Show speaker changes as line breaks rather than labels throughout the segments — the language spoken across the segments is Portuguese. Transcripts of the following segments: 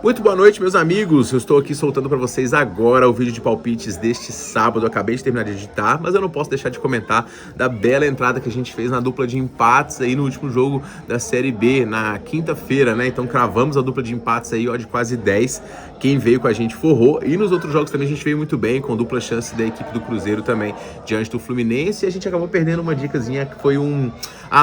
Muito boa noite, meus amigos. Eu estou aqui soltando para vocês agora o vídeo de palpites deste sábado. Eu acabei de terminar de editar, mas eu não posso deixar de comentar da bela entrada que a gente fez na dupla de empates aí no último jogo da Série B, na quinta-feira, né? Então cravamos a dupla de empates aí, ó, de quase 10. Quem veio com a gente forrou. E nos outros jogos também a gente veio muito bem, com dupla chance da equipe do Cruzeiro também, diante do Fluminense. E a gente acabou perdendo uma dicasinha que foi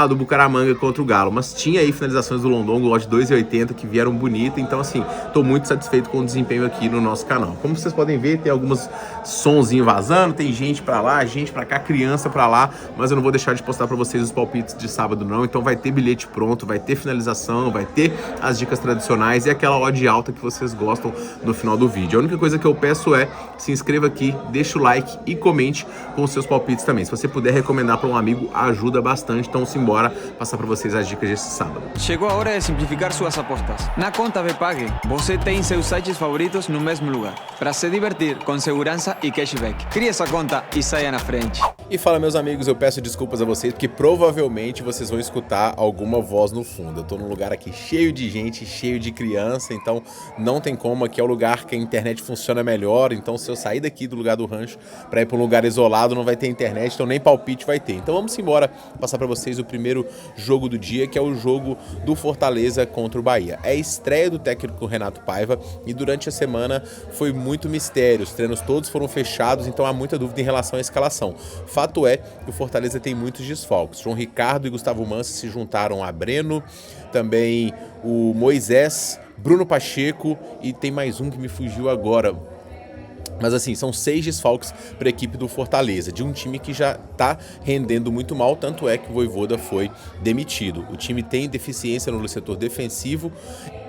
do Bucaramanga contra o Galo. Mas tinha aí finalizações do Londongo, lote 2,80, que vieram bonitas. Então, assim, tô muito satisfeito com o desempenho aqui no nosso canal. Como vocês podem ver, tem alguns sonzinhos vazando, tem gente pra lá, gente pra cá, criança pra lá, mas eu não vou deixar de postar pra vocês os palpites de sábado não, então vai ter bilhete pronto, vai ter finalização, vai ter as dicas tradicionais e aquela odd alta que vocês gostam no final do vídeo. A única coisa que eu peço é se inscreva aqui, deixa o like e comente com os seus palpites também. Se você puder recomendar para um amigo, ajuda bastante. Então simbora passar para vocês as dicas desse sábado.
Chegou a hora de simplificar suas apostas. Na conta Bpag, você tem seus sites favoritos no mesmo lugar, para se divertir com segurança e cashback. Crie essa conta e saia na frente.
E fala, meus amigos, eu peço desculpas a vocês, porque provavelmente vocês vão escutar alguma voz no fundo. Eu tô num lugar aqui cheio de gente, cheio de criança, então não tem como. Aqui é o lugar que a internet funciona melhor, então se eu sair daqui do lugar do rancho para ir para um lugar isolado, não vai ter internet, então nem palpite vai ter. Então vamos embora passar para vocês o primeiro jogo do dia, que é o jogo do Fortaleza contra o Bahia. É a estreia do técnico Renato Paiva e durante a semana foi muito mistério, os treinos todos foram fechados, então há muita dúvida em relação à escalação. Fato é que o Fortaleza tem muitos desfalques. João Ricardo e Gustavo Mansa se juntaram a Breno, também o Moisés, Bruno Pacheco e tem mais um que me fugiu agora. Mas assim, são 6 desfalques para a equipe do Fortaleza, de um time que já está rendendo muito mal, tanto é que o Vojvoda foi demitido. O time tem deficiência no setor defensivo,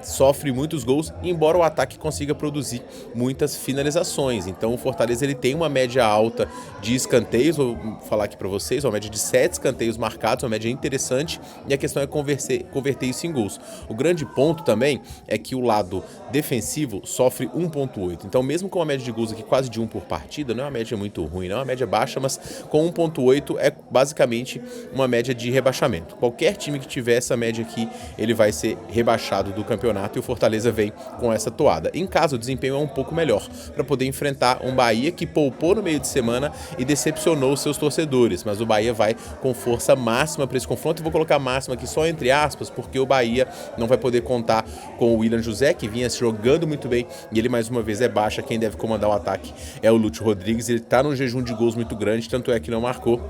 sofre muitos gols, embora o ataque consiga produzir muitas finalizações. Então o Fortaleza ele tem uma média alta de escanteios, vou falar aqui para vocês, uma média de 7 escanteios marcados, uma média interessante, e a questão é converter isso em gols. O grande ponto também é que o lado defensivo sofre 1,8. Então mesmo com uma média de gols aqui quase de 1 por partida, não é uma média muito ruim, não é uma média baixa, mas com 1,8 é basicamente uma média de rebaixamento. Qualquer time que tiver essa média aqui, ele vai ser rebaixado do campeonato e o Fortaleza vem com essa toada. Em casa, o desempenho é um pouco melhor para poder enfrentar um Bahia que poupou no meio de semana e decepcionou os seus torcedores, mas o Bahia vai com força máxima para esse confronto. Eu vou colocar máxima aqui só entre aspas, porque o Bahia não vai poder contar com o William José, que vinha jogando muito bem, e ele mais uma vez é baixa. Quem deve comandar o ataque é o Lúcio Rodrigues, ele está num jejum de gols muito grande, tanto é que não marcou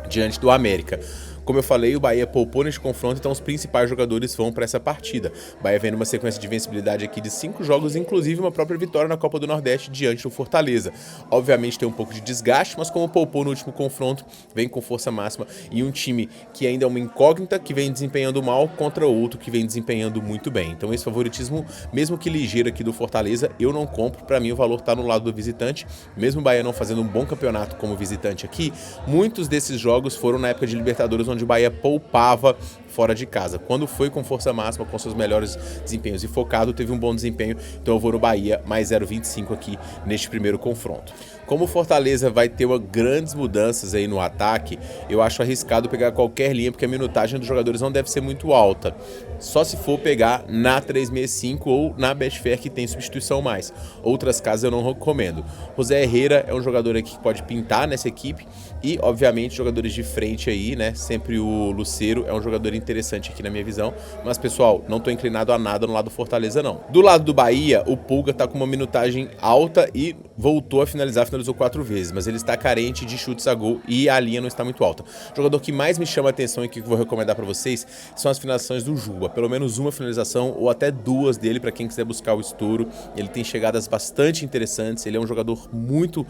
diante do América. Como eu falei, o Bahia poupou neste confronto, então os principais jogadores vão para essa partida. O Bahia vem numa sequência de vencibilidade aqui de 5 jogos, inclusive uma própria vitória na Copa do Nordeste diante do Fortaleza. Obviamente tem um pouco de desgaste, mas como poupou no último confronto, vem com força máxima e um time que ainda é uma incógnita, que vem desempenhando mal contra outro que vem desempenhando muito bem. Então esse favoritismo, mesmo que ligeiro aqui do Fortaleza, eu não compro. Para mim o valor está no lado do visitante. Mesmo o Bahia não fazendo um bom campeonato como visitante aqui, muitos desses jogos foram na época de Libertadores, onde o Bahia poupava fora de casa. Quando foi com força máxima, com seus melhores desempenhos e focado, teve um bom desempenho, então eu vou no Bahia mais 0,25 aqui neste primeiro confronto. Como o Fortaleza vai ter grandes mudanças aí no ataque, eu acho arriscado pegar qualquer linha, porque a minutagem dos jogadores não deve ser muito alta. Só se for pegar na 365 ou na Betfair, que tem substituição mais. Outras casas eu não recomendo. José Herrera é um jogador aqui que pode pintar nessa equipe e, obviamente, jogadores de frente aí, né? Sempre o Lucero é um jogador interessante aqui na minha visão, mas, pessoal, não tô inclinado a nada no lado do Fortaleza, não. Do lado do Bahia, o Pulga tá com uma minutagem alta e voltou a finalizou 4 vezes, mas ele está carente de chutes a gol e a linha não está muito alta. O jogador que mais me chama a atenção e que eu vou recomendar para vocês são as finalizações do Juba. Pelo menos uma finalização ou até 2 dele para quem quiser buscar o estouro. Ele tem chegadas bastante interessantes, ele é um jogador muito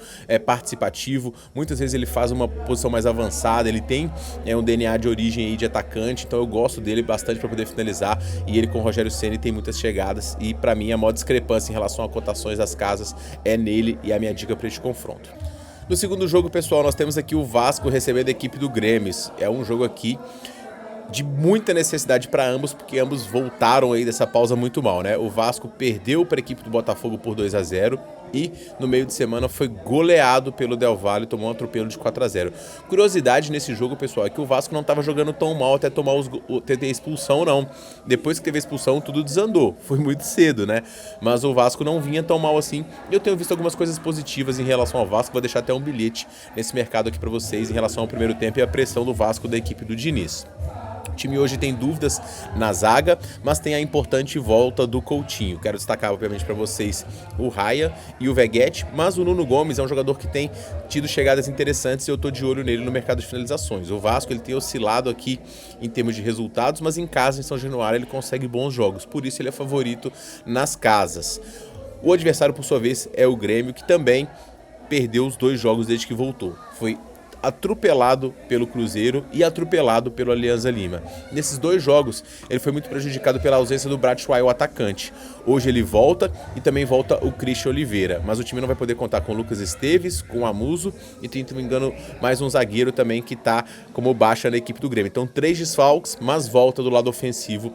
participativo, muitas vezes ele faz uma posição mais avançada, ele tem um DNA de origem aí de atacante, então eu gosto dele bastante para poder finalizar, e ele com o Rogério Ceni tem muitas chegadas e para mim a maior discrepância em relação a cotações das casas é nele, e a minha dica para este confronto. No segundo jogo, pessoal, nós temos aqui o Vasco recebendo a equipe do Grêmio. É um jogo aqui de muita necessidade para ambos, porque ambos voltaram aí dessa pausa muito mal, né? O Vasco perdeu para a equipe do Botafogo por 2-0 e no meio de semana foi goleado pelo Del Valle, tomou um atropelo de 4-0. Curiosidade nesse jogo, pessoal, é que o Vasco não estava jogando tão mal até tomar ter expulsão, não. Depois que teve a expulsão, tudo desandou. Foi muito cedo, né? Mas o Vasco não vinha tão mal assim. Eu tenho visto algumas coisas positivas em relação ao Vasco, vou deixar até um bilhete nesse mercado aqui para vocês em relação ao primeiro tempo e a pressão do Vasco da equipe do Diniz. O time hoje tem dúvidas na zaga, mas tem a importante volta do Coutinho. Quero destacar, obviamente, para vocês o Raya e o Veguete, mas o Nuno Gomes é um jogador que tem tido chegadas interessantes e eu estou de olho nele no mercado de finalizações. O Vasco ele tem oscilado aqui em termos de resultados, mas em casa, em São Januário, ele consegue bons jogos. Por isso ele é favorito nas casas. O adversário, por sua vez, é o Grêmio, que também perdeu os 2 jogos desde que voltou. Foi atropelado pelo Cruzeiro e atropelado pelo Alianza Lima. Nesses 2 jogos, ele foi muito prejudicado pela ausência do Batshuayi, o atacante. Hoje ele volta e também volta o Christian Oliveira, mas o time não vai poder contar com o Lucas Esteves, com o Amuso e tem, se não me engano, mais um zagueiro também que está como baixa na equipe do Grêmio. Então 3 desfalques, mas volta do lado ofensivo,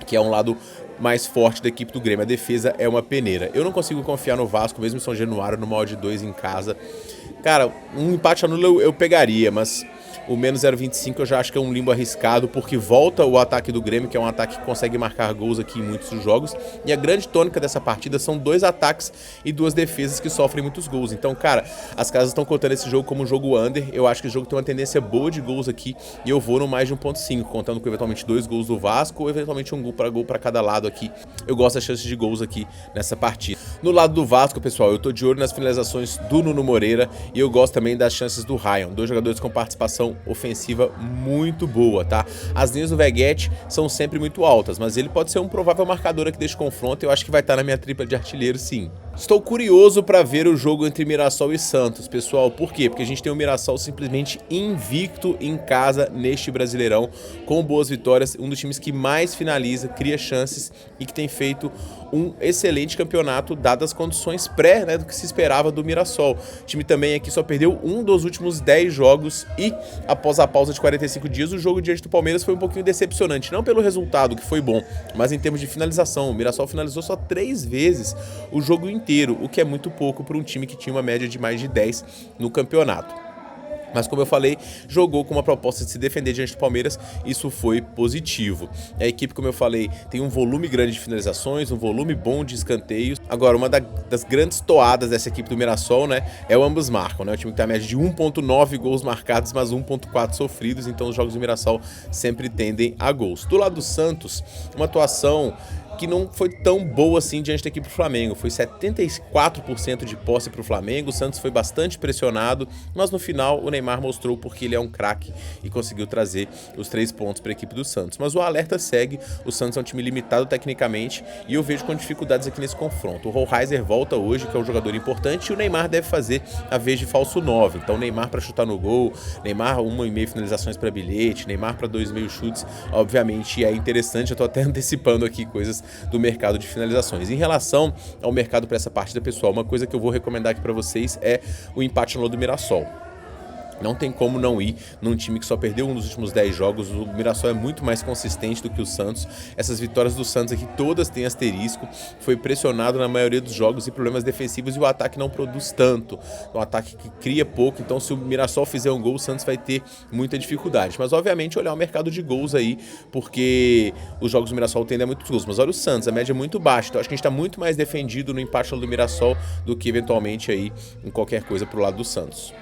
que é um lado mais forte da equipe do Grêmio. A defesa é uma peneira. Eu não consigo confiar no Vasco, mesmo em São Januário, no odd 2 em casa. Cara, um empate anula eu pegaria, mas o menos 0,25 eu já acho que é um limbo arriscado, porque volta o ataque do Grêmio, que é um ataque que consegue marcar gols aqui em muitos dos jogos, e a grande tônica dessa partida são 2 ataques e 2 defesas que sofrem muitos gols. Então, cara, as casas estão contando esse jogo como um jogo under, eu acho que o jogo tem uma tendência boa de gols aqui, e eu vou no mais de 1,5, contando com eventualmente 2 gols do Vasco, ou eventualmente um gol para cada lado aqui. Eu gosto das chances de gols aqui nessa partida. No lado do Vasco, pessoal, eu tô de olho nas finalizações do Nuno Moreira, e eu gosto também das chances do Ryan, 2 jogadores com participação ofensiva muito boa, tá? As linhas do Veguete são sempre muito altas, mas ele pode ser um provável marcador aqui deste confronto, eu acho que vai estar na minha tripla de artilheiro, sim. Estou curioso para ver o jogo entre Mirassol e Santos, pessoal. Por quê? Porque a gente tem o Mirassol simplesmente invicto em casa neste Brasileirão, com boas vitórias, um dos times que mais finaliza, cria chances e que tem feito um excelente campeonato, dadas as condições pré, né, do que se esperava do Mirassol. O time também aqui só perdeu um dos últimos 10 jogos e, após a pausa de 45 dias, o jogo diante do Palmeiras foi um pouquinho decepcionante. Não pelo resultado, que foi bom, mas em termos de finalização. O Mirassol finalizou só 3 vezes o jogo inteiro, o que é muito pouco para um time que tinha uma média de mais de 10 no campeonato. Mas como eu falei, jogou com uma proposta de se defender diante do Palmeiras, isso foi positivo. A equipe, como eu falei, tem um volume grande de finalizações, um volume bom de escanteios. Agora, uma das grandes toadas dessa equipe do Mirassol, né, é o ambos marcam, né? O time que tem a média de 1,9 gols marcados, mas 1,4 sofridos, então os jogos do Mirassol sempre tendem a gols. Do lado do Santos, uma atuação que não foi tão boa assim diante da equipe do Flamengo. Foi 74% de posse para o Flamengo, o Santos foi bastante pressionado, mas no final o Neymar mostrou porque ele é um craque e conseguiu trazer os 3 pontos para a equipe do Santos. Mas o alerta segue, o Santos é um time limitado tecnicamente e eu vejo com dificuldades aqui nesse confronto. O Rollheiser volta hoje, que é um jogador importante, e o Neymar deve fazer a vez de falso 9. Então Neymar para chutar no gol, Neymar 1,5 finalizações para bilhete, Neymar para 2,5 chutes, obviamente é interessante, eu estou até antecipando aqui coisas do mercado de finalizações. Em relação ao mercado para essa partida, pessoal, uma coisa que eu vou recomendar aqui para vocês é o empate no do Mirassol. Não tem como não ir num time que só perdeu um dos últimos 10 jogos. O Mirassol é muito mais consistente do que o Santos. Essas vitórias do Santos aqui todas têm asterisco. Foi pressionado na maioria dos jogos e problemas defensivos, e o ataque não produz tanto. É um ataque que cria pouco, então se o Mirassol fizer um gol, o Santos vai ter muita dificuldade. Mas obviamente olhar o mercado de gols aí, porque os jogos do Mirassol tendem a muitos gols. Mas olha o Santos, a média é muito baixa. Então acho que a gente está muito mais defendido no empate do Mirassol do que eventualmente aí em qualquer coisa pro lado do Santos.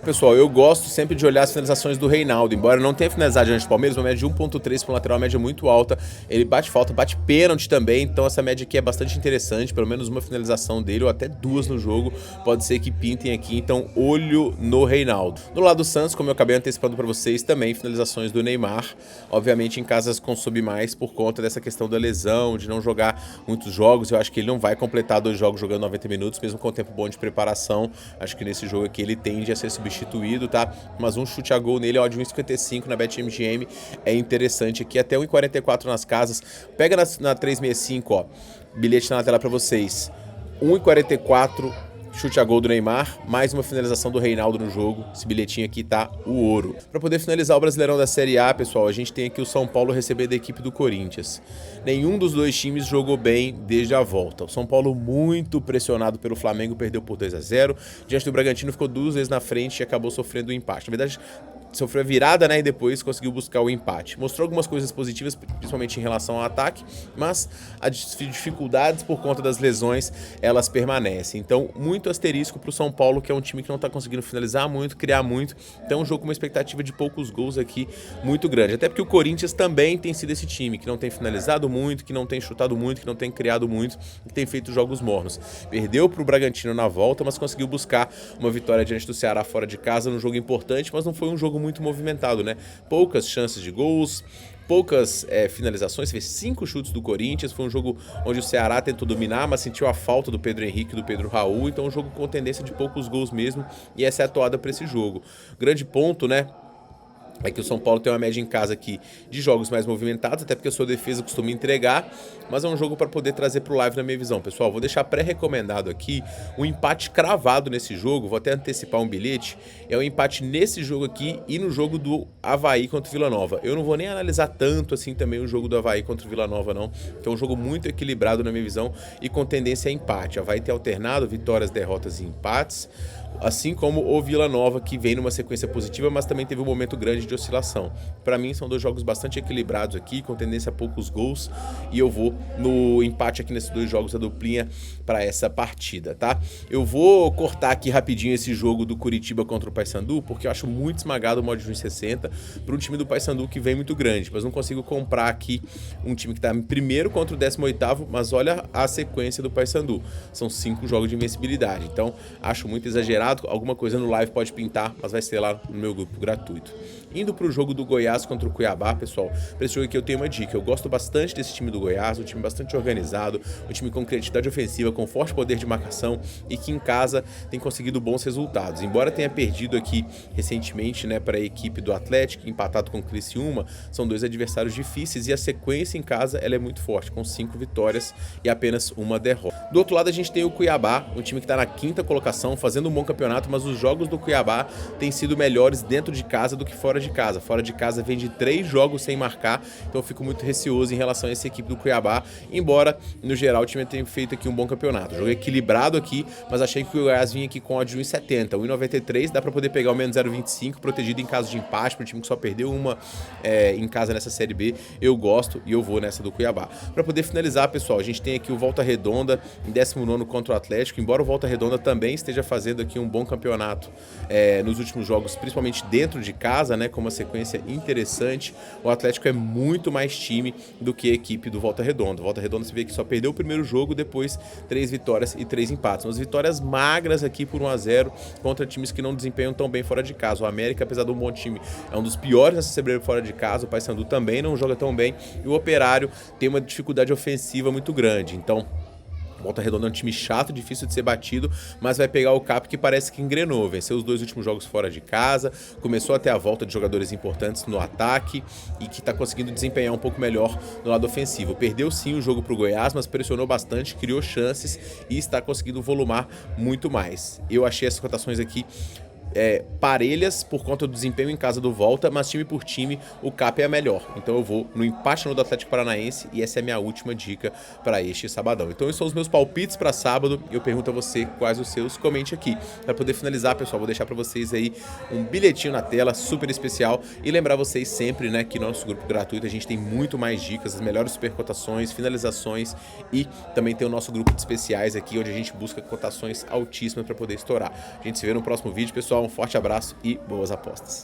Pessoal, eu gosto sempre de olhar as finalizações do Reinaldo, embora não tenha finalizado diante do Palmeiras, uma média de 1,3 para o lateral, uma média muito alta. Ele bate falta, bate pênalti também, então essa média aqui é bastante interessante, pelo menos uma finalização dele, ou até 2 no jogo, pode ser que pintem aqui, então olho no Reinaldo. Do lado do Santos, como eu acabei antecipando para vocês, também finalizações do Neymar, obviamente em casas consome mais por conta dessa questão da lesão, de não jogar muitos jogos. Eu acho que ele não vai completar 2 jogos jogando 90 minutos, mesmo com o tempo bom de preparação. Acho que nesse jogo aqui ele tende a ser substituído, tá? Mas um chute a gol nele, ó, de 1,55 na BetMGM é interessante aqui, até 1,44 nas casas. Pega na 365, ó, bilhete tá na tela para vocês. 1,44 chute a gol do Neymar, mais uma finalização do Reinaldo no jogo. Esse bilhetinho aqui tá o ouro. Para poder finalizar o Brasileirão da Série A, pessoal, a gente tem aqui o São Paulo receber da equipe do Corinthians. Nenhum dos dois times jogou bem desde a volta. O São Paulo muito pressionado pelo Flamengo, perdeu por 2-0. Diante do Bragantino ficou 2 vezes na frente e acabou sofrendo o empate. Na verdade, sofreu a virada, né, e depois conseguiu buscar o empate. Mostrou algumas coisas positivas, principalmente em relação ao ataque, mas as dificuldades por conta das lesões, elas permanecem. Então, muito asterisco para o São Paulo, que é um time que não está conseguindo finalizar muito, criar muito. Então, é um jogo com uma expectativa de poucos gols aqui muito grande. Até porque o Corinthians também tem sido esse time, que não tem finalizado muito, que não tem chutado muito, que não tem criado muito, que tem feito jogos mornos. Perdeu para o Bragantino na volta, mas conseguiu buscar uma vitória diante do Ceará fora de casa, num jogo importante, mas não foi um jogo muito movimentado, né? Poucas chances de gols, poucas finalizações, fez 5 chutes do Corinthians, foi um jogo onde o Ceará tentou dominar, mas sentiu a falta do Pedro Henrique e do Pedro Raul, então um jogo com tendência de poucos gols mesmo, e essa é a toada para esse jogo. Grande ponto, né? É que o São Paulo tem uma média em casa aqui de jogos mais movimentados, até porque a sua defesa costuma entregar, mas é um jogo para poder trazer para o live na minha visão. Pessoal, vou deixar pré-recomendado aqui um empate cravado nesse jogo, vou até antecipar um bilhete, é um empate nesse jogo aqui e no jogo do Avaí contra o Vila Nova. Eu não vou nem analisar tanto assim também o jogo do Avaí contra o Vila Nova não, que é um jogo muito equilibrado na minha visão e com tendência a empate. O Avaí tem alternado vitórias, derrotas e empates, assim como o Vila Nova, que vem numa sequência positiva, mas também teve um momento grande de oscilação. Para mim, são 2 jogos bastante equilibrados aqui, com tendência a poucos gols, e eu vou no empate aqui nesses 2 jogos, a duplinha para essa partida, tá? Eu vou cortar aqui rapidinho esse jogo do Curitiba contra o Paysandu, porque eu acho muito esmagado o modo de 1,60 para um time do Paysandu que vem muito grande, mas não consigo comprar aqui um time que está em primeiro contra o 18º, mas olha a sequência do Paysandu. São 5 jogos de invencibilidade, então acho muito exagerado. Alguma coisa no live pode pintar, mas vai ser lá no meu grupo gratuito. Indo para o jogo do Goiás contra o Cuiabá, pessoal, para esse jogo aqui eu tenho uma dica. Eu gosto bastante desse time do Goiás, um time bastante organizado, um time com criatividade ofensiva, com forte poder de marcação e que em casa tem conseguido bons resultados. Embora tenha perdido aqui recentemente, né, para a equipe do Atlético, empatado com o Criciúma, são 2 adversários difíceis e a sequência em casa ela é muito forte, com 5 vitórias e apenas 1 derrota. Do outro lado a gente tem o Cuiabá, um time que está na 5ª colocação, fazendo um bom campeonato, mas os jogos do Cuiabá têm sido melhores dentro de casa do que fora de casa. Fora de casa vem de 3 jogos sem marcar, então eu fico muito receoso em relação a essa equipe do Cuiabá, embora no geral o time tenha feito aqui um bom campeonato. Jogo equilibrado aqui, mas achei que o Goiás vinha aqui com odd de 1,70, 1,93, dá para poder pegar o menos 0,25, protegido em caso de empate, para o time que só perdeu uma em casa nessa Série B. Eu gosto e eu vou nessa do Cuiabá. Para poder finalizar, pessoal, a gente tem aqui o Volta Redonda em 19º contra o Atlético, embora o Volta Redonda também esteja fazendo aqui um bom campeonato nos últimos jogos, principalmente dentro de casa, né, com uma sequência interessante. O Atlético é muito mais time do que a equipe do Volta Redonda. O Volta Redonda se vê que só perdeu o primeiro jogo, depois 3 vitórias e 3 empates. Umas vitórias magras aqui por 1-0 contra times que não desempenham tão bem fora de casa. O América, apesar de um bom time, é um dos piores nessa CBB fora de casa. O Paysandu também não joga tão bem e o Operário tem uma dificuldade ofensiva muito grande. Então, Volta Redonda é um time chato, difícil de ser batido, mas vai pegar o Cap que parece que engrenou, venceu os 2 últimos jogos fora de casa, começou a ter a volta de jogadores importantes no ataque e que está conseguindo desempenhar um pouco melhor no lado ofensivo. Perdeu sim o jogo para o Goiás, mas pressionou bastante, criou chances e está conseguindo volumar muito mais. Eu achei essas cotações aqui parelhas por conta do desempenho em casa do Volta, mas time por time o Cap é a melhor. Então eu vou no empate no do Atlético Paranaense e essa é a minha última dica para este sabadão. Então esses são os meus palpites para sábado. Eu pergunto a você quais os seus, comente aqui. Para poder finalizar, pessoal, vou deixar para vocês aí um bilhetinho na tela super especial e lembrar vocês sempre, né, que no nosso grupo gratuito a gente tem muito mais dicas, as melhores super cotações, finalizações e também tem o nosso grupo de especiais aqui onde a gente busca cotações altíssimas para poder estourar. A gente se vê no próximo vídeo, pessoal. Um forte abraço e boas apostas.